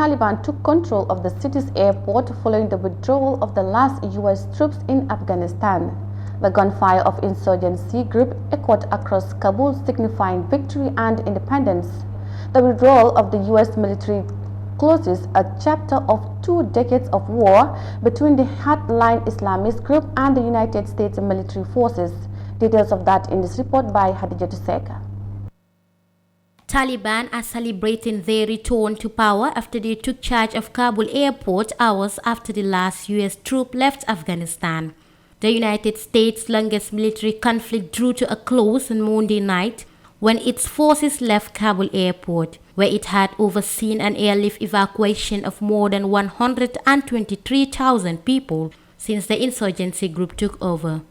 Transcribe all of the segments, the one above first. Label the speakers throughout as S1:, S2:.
S1: Taliban took control of the city's airport following the withdrawal of the last U.S. troops in Afghanistan. The gunfire of insurgency group echoed across Kabul, signifying victory and independence. The withdrawal of the U.S. military closes a chapter of 2 decades of war between the hardline Islamist group and the United States military forces. Details of that in this report by Hadija Tuseka.
S2: Taliban are celebrating their return to power after they took charge of Kabul airport hours after the last U.S. troop left Afghanistan. The United States' longest military conflict drew to a close on Monday night when its forces left Kabul airport, where it had overseen an airlift evacuation of more than 123,000 people since the insurgency group took over.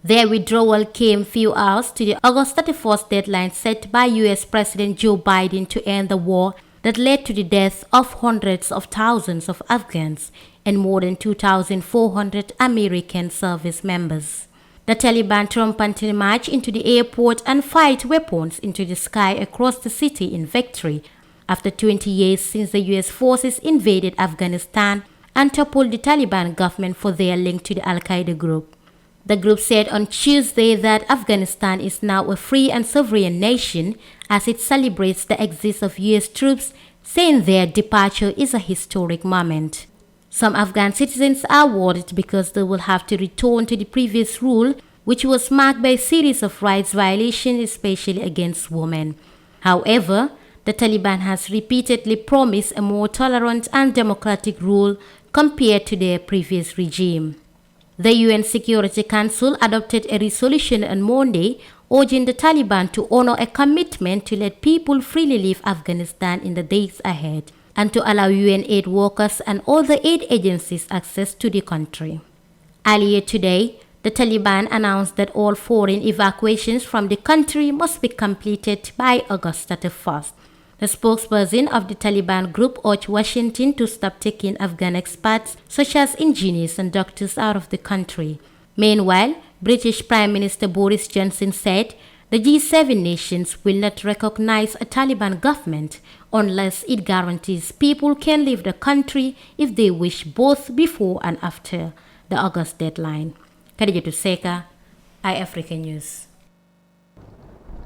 S2: Their withdrawal came few hours to the August 31st deadline set by U.S. President Joe Biden to end the war that led to the death of hundreds of thousands of Afghans and more than 2,400 American service members. The Taliban triumphantly marched into the airport and fired weapons into the sky across the city in victory after 20 years since the U.S. forces invaded Afghanistan and toppled the Taliban government for their link to the Al-Qaeda group. The group said on Tuesday that Afghanistan is now a free and sovereign nation as it celebrates the exit of U.S. troops, saying their departure is a historic moment. Some Afghan citizens are worried because they will have to return to the previous rule, which was marked by a series of rights violations, especially against women. However, the Taliban has repeatedly promised a more tolerant and democratic rule compared to their previous regime. The UN Security Council adopted a resolution on Monday urging the Taliban to honor a commitment to let people freely leave Afghanistan in the days ahead and to allow UN aid workers and other aid agencies access to the country. Earlier today, the Taliban announced that all foreign evacuations from the country must be completed by August 31st. The spokesperson of the Taliban group urged Washington to stop taking Afghan expats such as engineers and doctors out of the country. Meanwhile, British Prime Minister Boris Johnson said the G7 nations will not recognize a Taliban government unless it guarantees people can leave the country if they wish, both before and after the August deadline. Khadija Tuseka, iAfrica News.